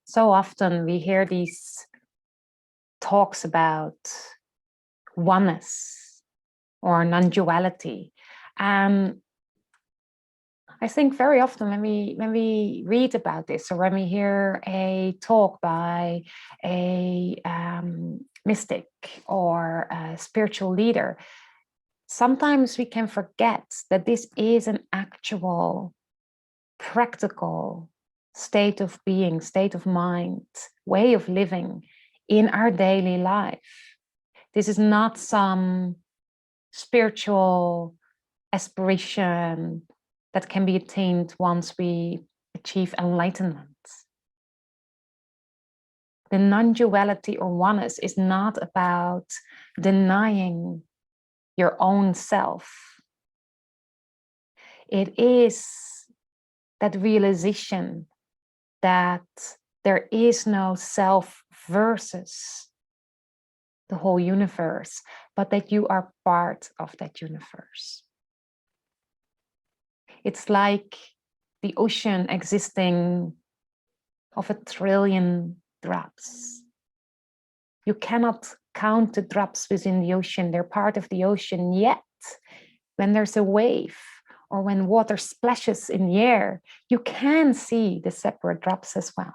So often we hear these talks about oneness or non-duality. And I think very often when we read about this, or when we hear a talk by a mystic or a spiritual leader, sometimes we can forget that this is an actual practical state of being, state of mind, way of living in our daily life. This is not some spiritual aspiration that can be attained once we achieve enlightenment. The non-duality or oneness is not about denying your own self. It is that realization that there is no self versus the whole universe, but that you are part of that universe. It's like the ocean existing of 1 trillion drops. You cannot count the drops within the ocean. They're part of the ocean, yet when there's a wave or when water splashes in the air, you can see the separate drops as well.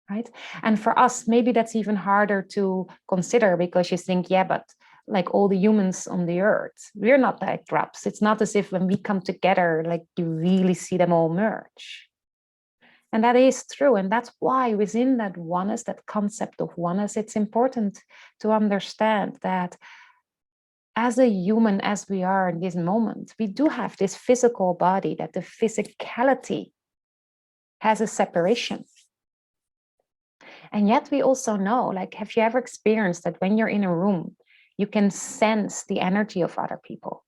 Right? And for us, maybe that's even harder to consider, because you think, yeah, but like all the humans on the earth, we're not like drops. It's not as if when we come together, like you really see them all merge. And that is true. And that's why within that oneness, that concept of oneness, it's important to understand that as a human, as we are in this moment, we do have this physical body, that the physicality has a separation. And yet we also know, like, have you ever experienced that when you're in a room, you can sense the energy of other people,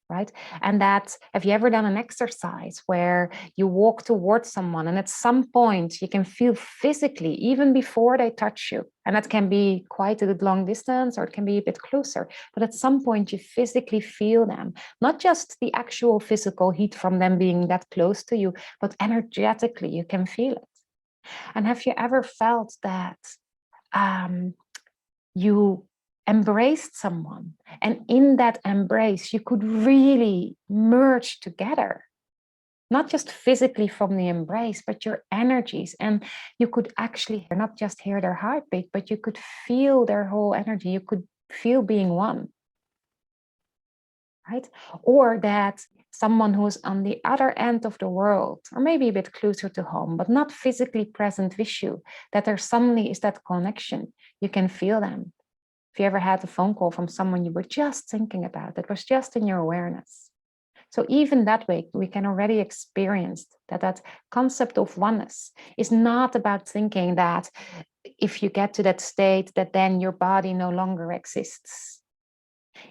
right? And that, have you ever done an exercise where you walk towards someone and at some point you can feel physically, even before they touch you, and that can be quite a long distance or it can be a bit closer, but at some point you physically feel them, not just the actual physical heat from them being that close to you, but energetically you can feel it. And have you ever felt that you embraced someone, and in that embrace, you could really merge together, not just physically from the embrace, but your energies, and you could actually not just hear their heartbeat, but you could feel their whole energy. You could feel being one, right? Or that someone who's on the other end of the world, or maybe a bit closer to home, but not physically present with you, that there suddenly is that connection. You can feel them. If you ever had a phone call from someone you were just thinking about, that was just in your awareness. So even that way, we can already experience that concept of oneness is not about thinking that if you get to that state, that then your body no longer exists.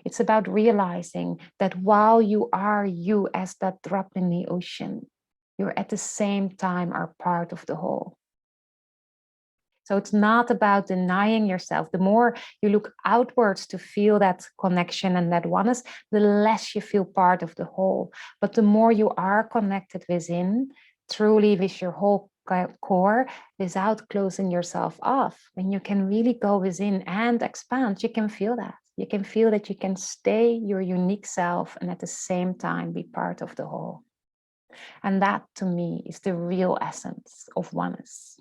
It's about realizing that while you are you as that drop in the ocean, you're at the same time are part of the whole. So it's not about denying yourself. The more you look outwards to feel that connection and that oneness, the less you feel part of the whole. But the more you are connected within, truly with your whole core, without closing yourself off, when you can really go within and expand, you can feel that. You can feel that you can stay your unique self and at the same time be part of the whole. And that, to me, is the real essence of oneness.